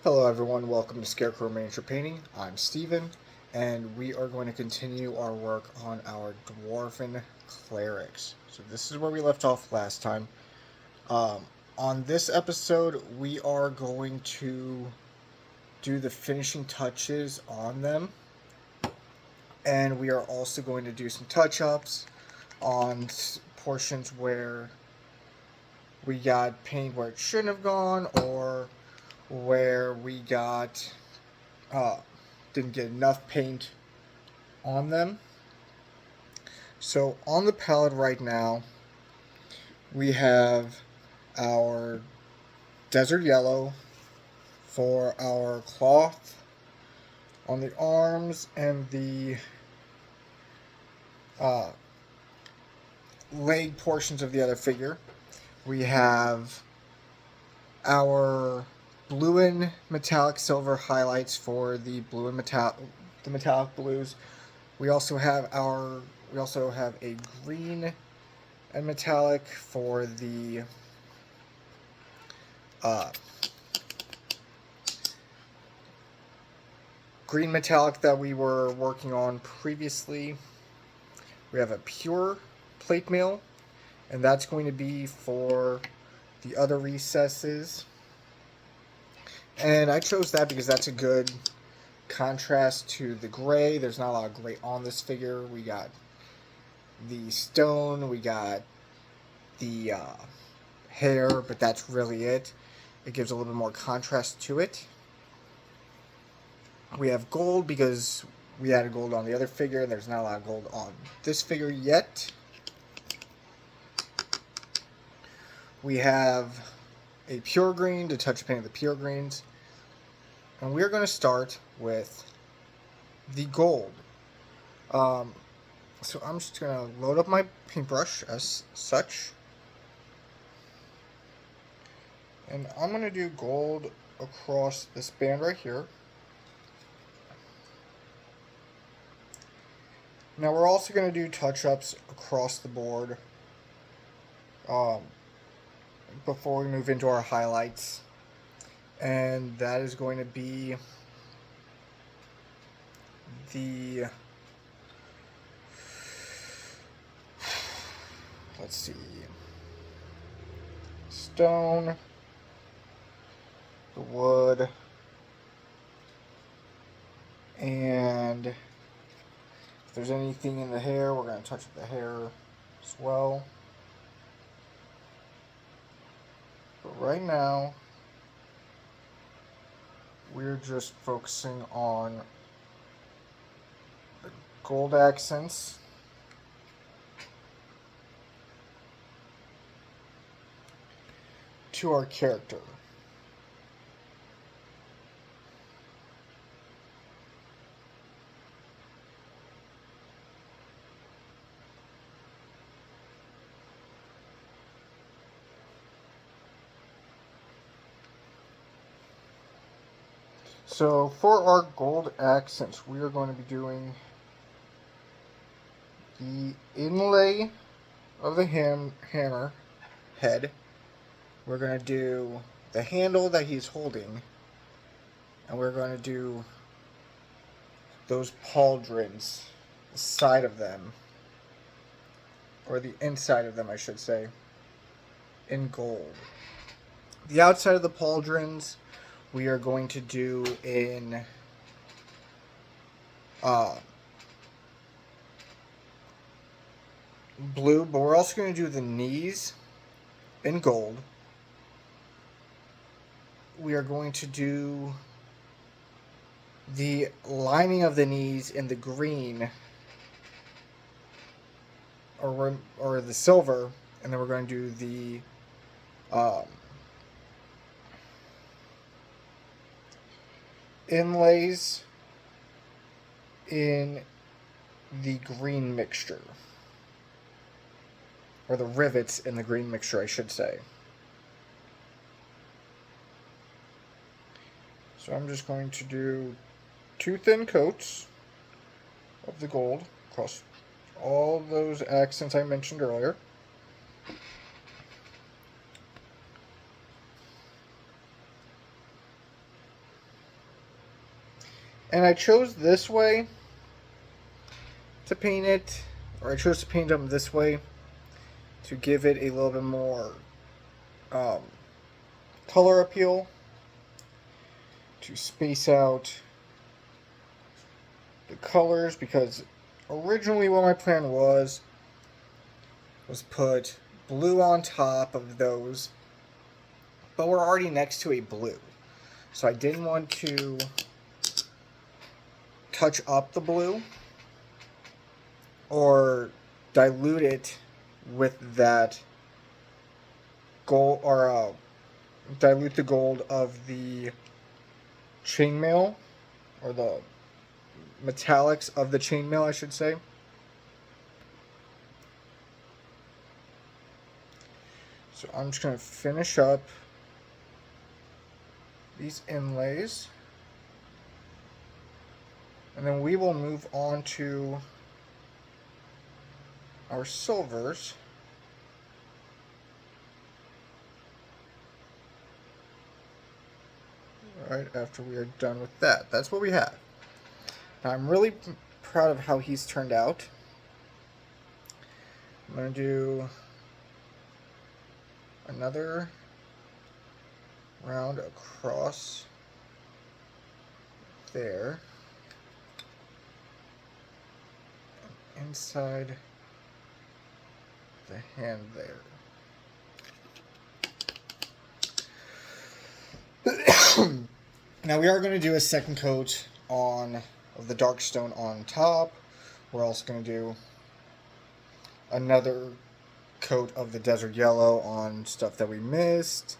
Hello everyone, welcome to Scarecrow Miniature Painting. I'm Steven, and we are going to continue our work on our Dwarven Clerics. So this is where we left off last time. On this episode, we are going to do the finishing touches on them, and we are also going to do some touch-ups on portions where we got paint where it shouldn't have gone, or where we got didn't get enough paint on them. So on the palette right now, we have our desert yellow for our cloth on the arms and the leg portions of the other figure. We have our blue and metallic silver highlights for the blue and the metallic blues. We also have a green and metallic for the green metallic that we were working on previously. We have a pure plate mail, and that's going to be for the other recesses. And I chose that because that's a good contrast to the gray. There's not a lot of gray on this figure. We got the stone, we got the hair, but that's really it. It gives a little bit more contrast to it. We have gold because we added gold on the other figure, and there's not a lot of gold on this figure yet. We have a pure green to touch paint the pure greens. And we're going to start with the gold. So I'm just going to load up my paintbrush as such. And I'm going to do gold across this band right here. Now we're also going to do touch-ups across the board before we move into our highlights. And that is going to be the, let's see, stone, the wood, and if there's anything in the hair, we're going to touch up the hair as well. But right now, we're just focusing on the gold accents to our character. So for our gold accents, we are going to be doing the inlay of the hammer head. We're going to do the handle that he's holding, and we're going to do those pauldrons, the side of them, or the inside of them, I should say, in gold. The outside of the pauldrons, we are going to do in blue, but we're also going to do the knees in gold. We are going to do the lining of the knees in the green or the silver, and then we're going to do the inlays in the green mixture, or the rivets in the green mixture, I should say. So I'm just going to do 2 thin coats of the gold across all those accents I mentioned earlier. And I chose this way to paint it, or I chose to paint them this way to give it a little bit more um, color appeal, to space out the colors, because originally what my plan was put blue on top of those, but we're already next to a blue. So I didn't want to touch up the blue or dilute it with that gold, or dilute the gold of the chainmail, or the metallics of the chainmail, I should say. So I'm just going to finish up these inlays, and then we will move on to our silvers. Right after we are done with that. That's what we have. Now I'm really proud of how he's turned out. I'm going to do another round across there, and inside the hand there. Now we are going to do a second coat of the dark stone on top. We're also going to do another coat of the desert yellow on stuff that we missed.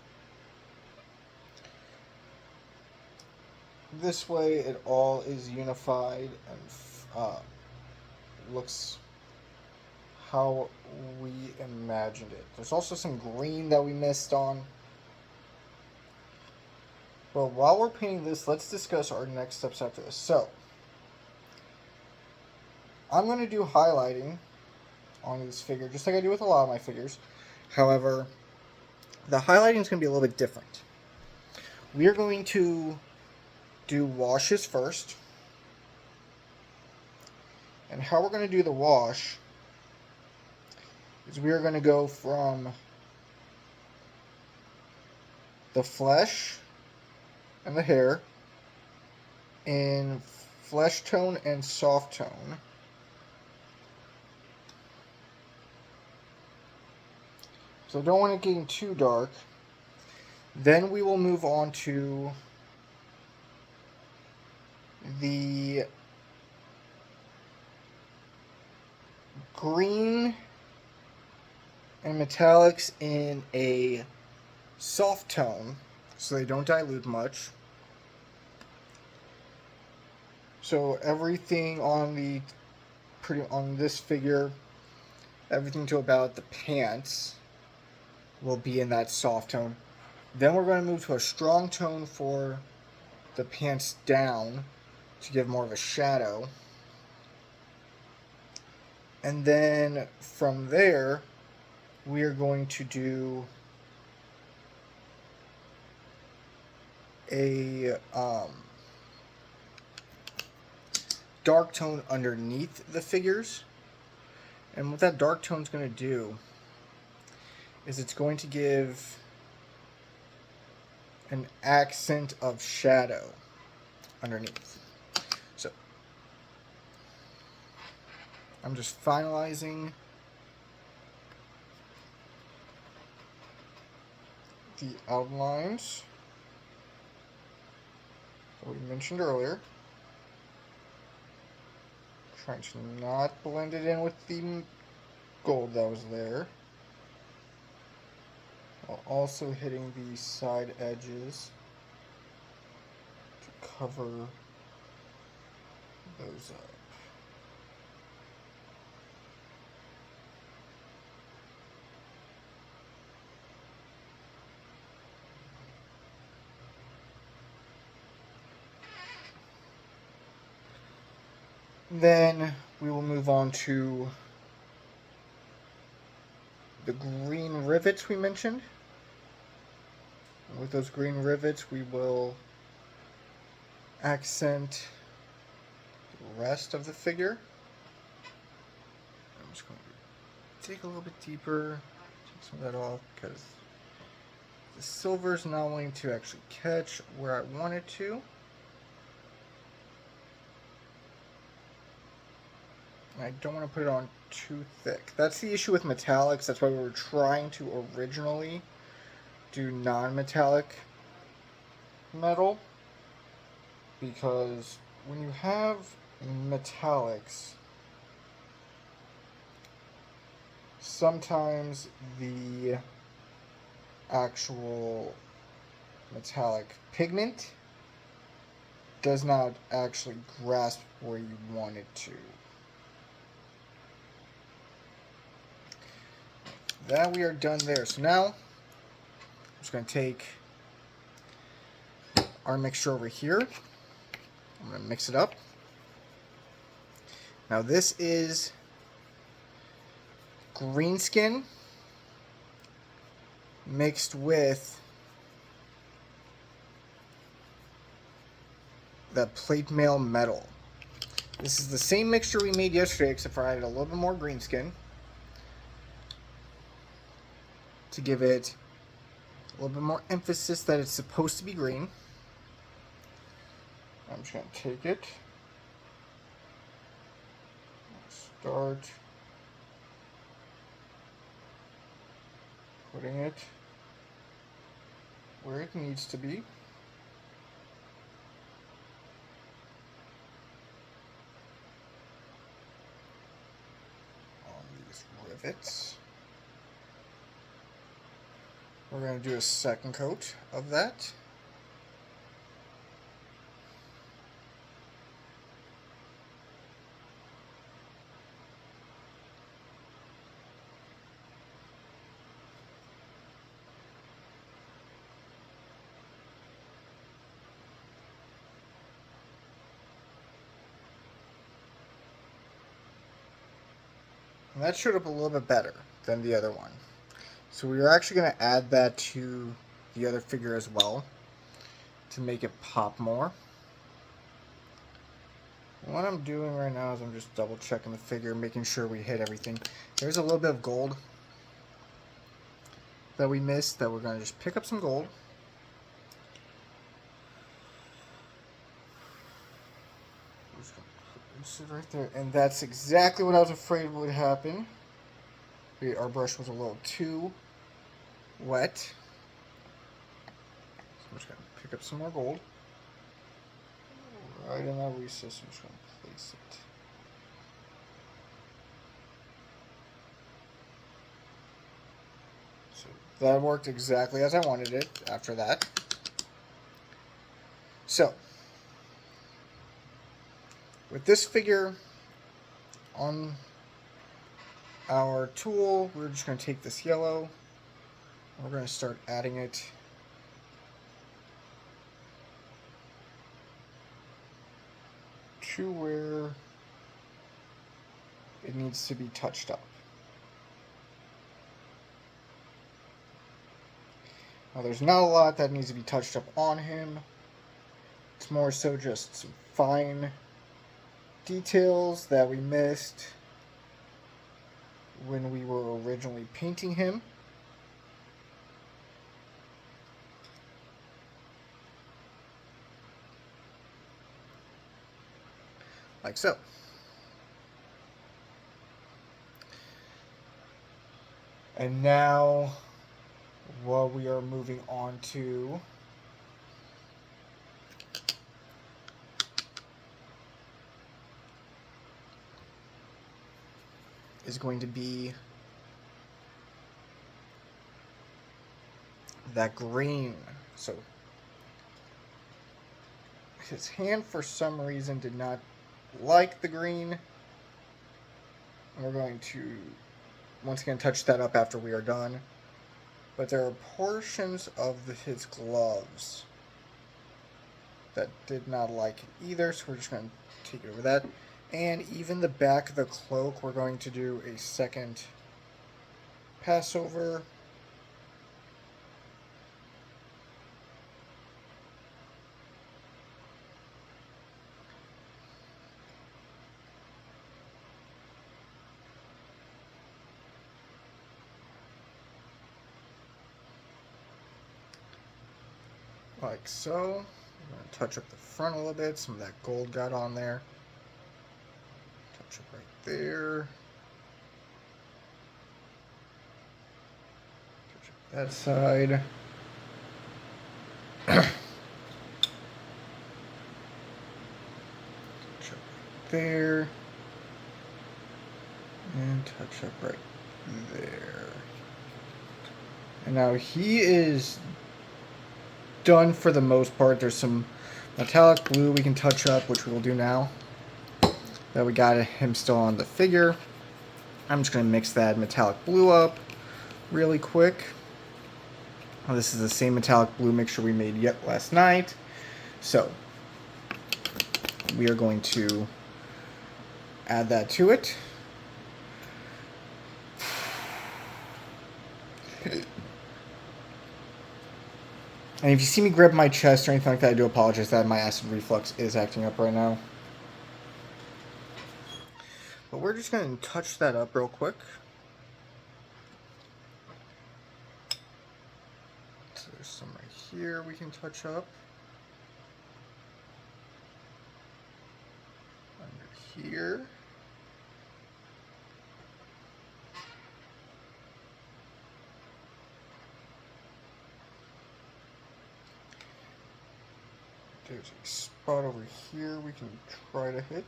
This way it all is unified and looks how we imagined it. There's also some green that we missed on. Well, while we're painting this, let's discuss our next steps after this. So, I'm going to do highlighting on this figure, just like I do with a lot of my figures. However, the highlighting is going to be a little bit different. We are going to do washes first. And how we're going to do the wash is we are going to go from the flesh and the hair in flesh tone and soft tone. So don't want it getting too dark. Then we will move on to the green and metallics in a soft tone, so they don't dilute much. So everything on this figure, everything to about the pants will be in that soft tone. Then we're going to move to a strong tone for the pants down to give more of a shadow. And then from there, we are going to do a dark tone underneath the figures. And what that dark tone is going to do is it's going to give an accent of shadow underneath. So I'm just finalizing the outlines that we mentioned earlier. Trying to not blend it in with the gold that was there, while also hitting the side edges to cover those up. Then we will move on to the green rivets we mentioned. And with those green rivets, we will accent rest of the figure. I'm just going to dig a little bit deeper, take some of that off, because the silver's not wanting to actually catch where I want it to. And I don't want to put it on too thick. That's the issue with metallics. That's why we were trying to originally do non-metallic metal. Because when you have metallics, sometimes the actual metallic pigment does not actually grasp where you want it to. That we are done there. So now I'm just going to take our mixture over here. I'm going to mix it up. Now this is greenskin mixed with the plate mail metal. This is the same mixture we made yesterday, except for I added a little bit more greenskin to give it a little bit more emphasis that it's supposed to be green. I'm just going to take it, start putting it where it needs to be. On these rivets. We're going to do a second coat of that. And that showed up a little bit better than the other one. So we are actually going to add that to the other figure as well to make it pop more. And what I'm doing right now is I'm just double checking the figure, making sure we hit everything. There's a little bit of gold that we missed that we're going to just pick up some gold. Sit right there, and that's exactly what I was afraid would happen. Our brush was a little too wet, so I'm just going to pick up some more gold right in that recess. I'm just going to place it. So that worked exactly as I wanted it after that. So with this figure on our tool, we're just going to take this yellow, and we're going to start adding it to where it needs to be touched up. Now there's not a lot that needs to be touched up on him. It's more so just some fine details that we missed when we were originally painting him. Like so. And now what we are moving on to is going to be that green. So his hand for some reason did not like the green. And we're going to once again touch that up after we are done. But there are portions of his gloves that did not like it either, so we're just going to take it over that. And even the back of the cloak, we're going to do a second pass over. like so. I'm going to touch up the front a little bit. Some of that gold got on there. Touch up right there. Touch up that side. Touch up right there. And touch up right there. And now he is done for the most part. There's some metallic blue we can touch up, which we will do now. That we got him still on the figure. I'm just going to mix that metallic blue up really quick. This is the same metallic blue mixture we made yet last night. So we are going to add that to it. And if you see me grab my chest or anything like that, I do apologize that my acid reflux is acting up right now. But we're just going to touch that up real quick. So there's some right here we can touch up. Under here. There's a spot over here we can try to hit.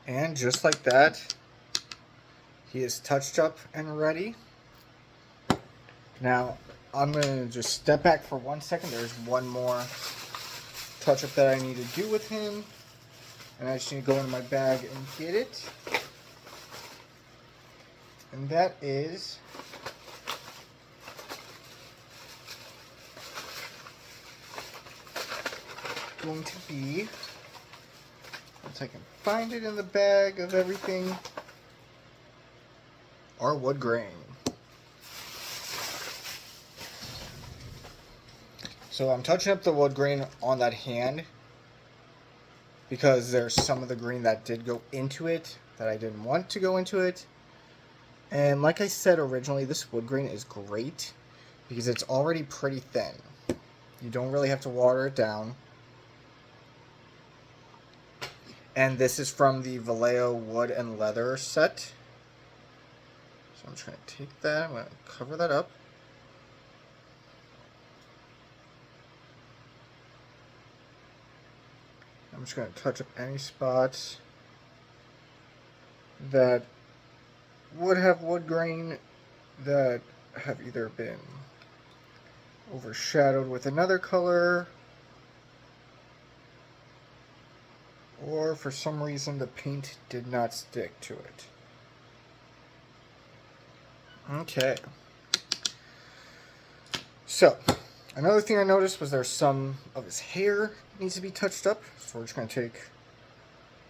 And just like that, he is touched up and ready. Now, I'm going to just step back for 1 second. There's one more touch up that I need to do with him. And I just need to go in my bag and get it. And that is going to be, once I can find it in the bag of everything, our wood grain. So I'm touching up the wood grain on that hand because there's some of the green that did go into it that I didn't want to go into it. And like I said originally, this wood grain is great because it's already pretty thin. You don't really have to water it down. And this is from the Vallejo Wood and Leather set. So I'm just going to take that, I'm going to cover that up. I'm just going to touch up any spots that would have wood grain that have either been overshadowed with another color, or for some reason the paint did not stick to it. Okay. So, another thing I noticed was there's some of his hair needs to be touched up. So we're just going to take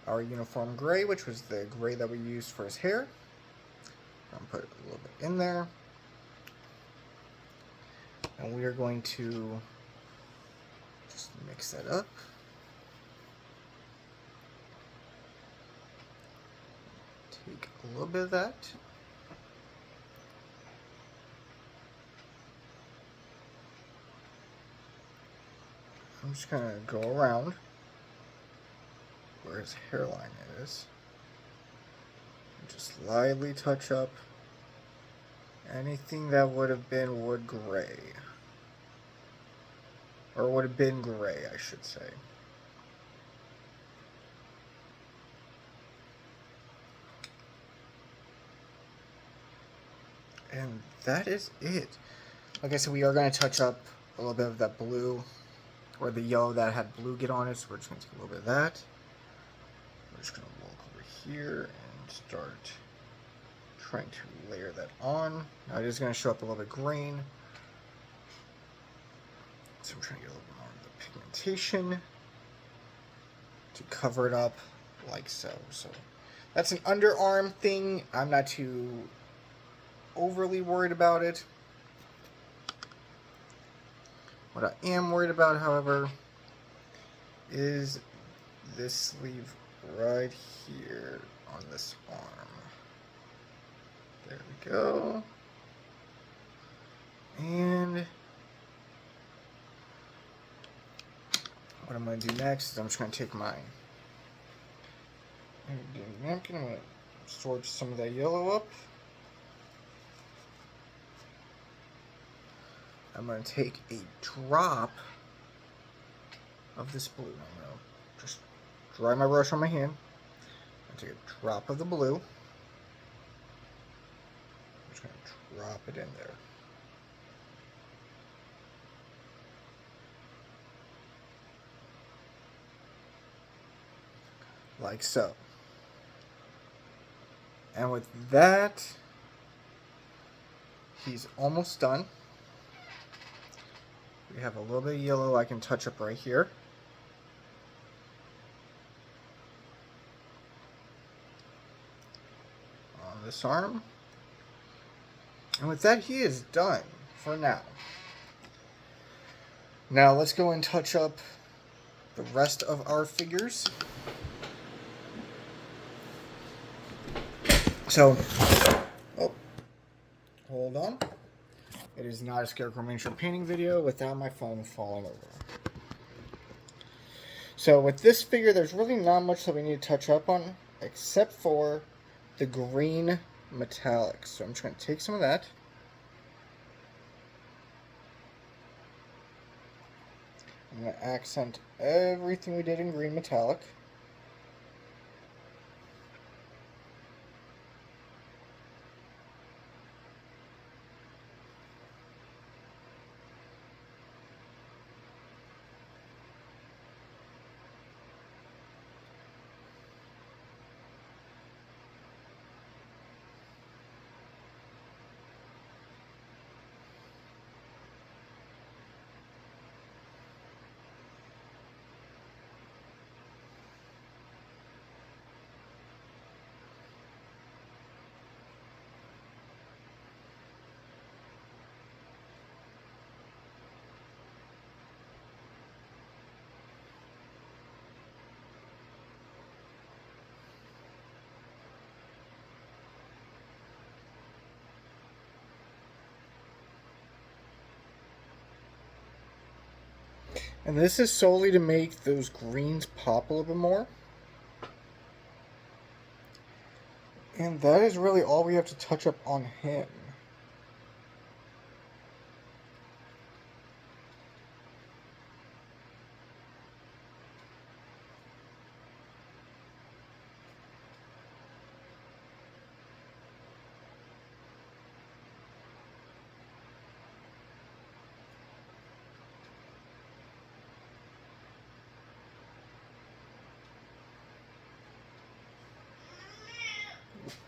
our uniform gray, which was the gray that we used for his hair. I'm going to put a little bit in there. And we are going to just mix that up. Take a little bit of that. I'm just going to go around where his hairline is and just lightly touch up anything that would have been wood gray. Or would have been gray, I should say. And that is it. Like I said, we are going to touch up a little bit of that blue, or the yellow that had blue get on it, so we're just going to take a little bit of that. We're just going to walk over here and start trying to layer that on. Now it is going to show up a little bit green. So I'm trying to get a little bit more of the pigmentation to cover it up like so. So that's an underarm thing. I'm not too overly worried about it. What I am worried about, however, is this sleeve right here on this arm. There we go. And what I'm going to do next is I'm just going to take my napkin. I'm going to sort some of that yellow up. I'm going to take a drop of this blue. I'm going to just dry my brush on my hand. I'm going to take a drop of the blue. I'm just going to drop it in there. Like so. And with that, he's almost done. We have a little bit of yellow I can touch up right here. On this arm. And with that, he is done for now. Now let's go and touch up the rest of our figures. So, oh, hold on. It is not a Scarecrow miniature painting video without my phone falling over. So with this figure, there's really not much that we need to touch up on, except for the green metallics. So I'm just going to take some of that. I'm going to accent everything we did in green metallic. And this is solely to make those greens pop a little bit more. And that is really all we have to touch up on him.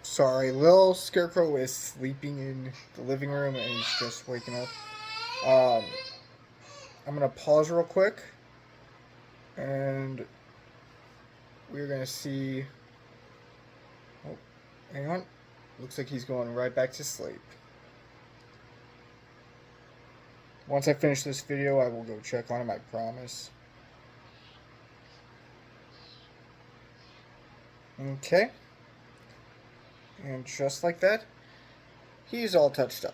Sorry, little Scarecrow is sleeping in the living room and he's just waking up. I'm going to pause real quick and we're going to see... Oh, hang on. Looks like he's going right back to sleep. Once I finish this video, I will go check on him, I promise. Okay. And just like that, he's all touched up.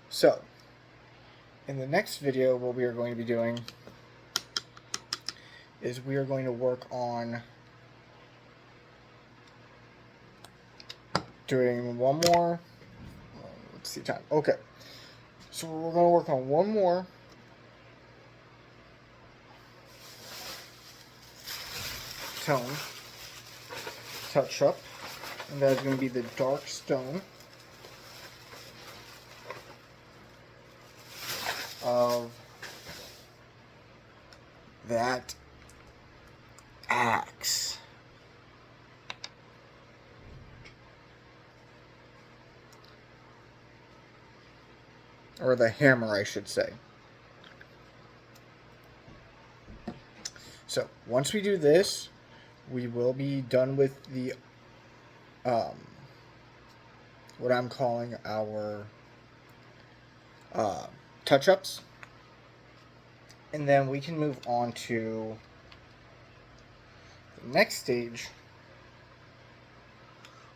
So, in the next video, what we are going to be doing is we are going to work on doing one more. Let's see time. Okay. So we're going to work on one more tone touch up. And that is going to be the dark stone of that axe. or the hammer, I should say. So once we do this, we will be done with the what I'm calling our touch-ups, and then we can move on to the next stage,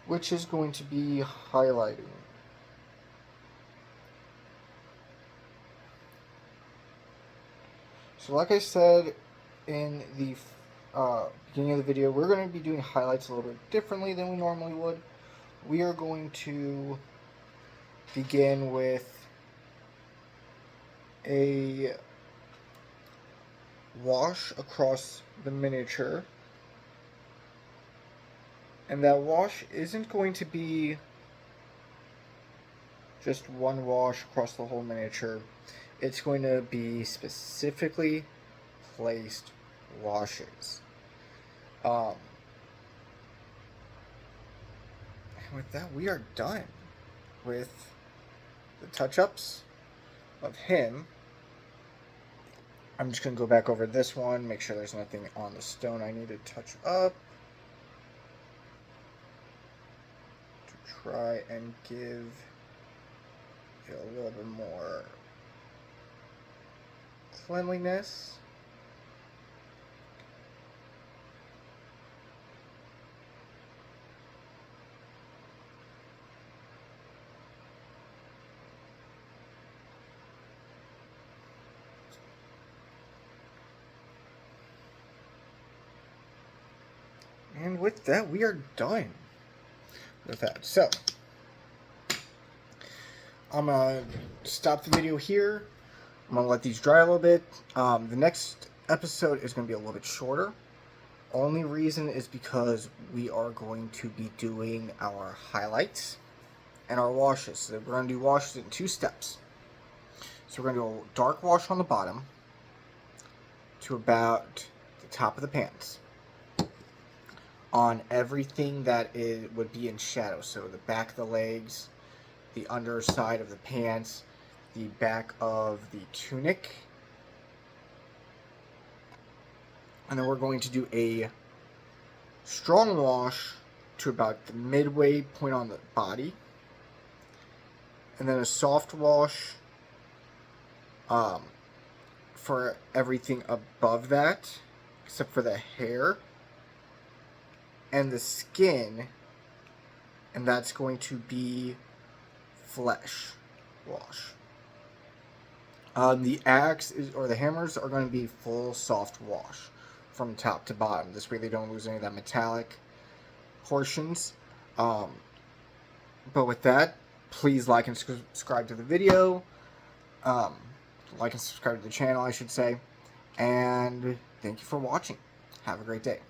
which is going to be highlighting. So like I said in the beginning of the video, we're going to be doing highlights a little bit differently than we normally would. We are going to begin with a wash across the miniature, and that wash isn't going to be just one wash across the whole miniature. It's going to be specifically placed washes. And with that, we are done with the touch-ups of him. I'm just going to go back over this one, make sure there's nothing on the stone I need to touch up, to try and give it a little bit more cleanliness. And with that, we are done with that. So, I'm going to stop the video here. I'm going to let these dry a little bit. The next episode is going to be a little bit shorter. Only reason is because we are going to be doing our highlights and our washes. So we're going to do washes in 2 steps. So we're going to do a dark wash on the bottom to about the top of the pants on everything that would be in shadow. So the back of the legs, the underside of the pants, the back of the tunic. And then we're going to do a strong wash to about the midway point on the body. And then a soft wash for everything above that, except for the hair and the skin, and that's going to be flesh wash. The axe or the hammers are going to be full soft wash from top to bottom. This way they don't lose any of that metallic portions. But with that, please like and subscribe to the video. Like and subscribe to the channel, I should say. And thank you for watching. Have a great day.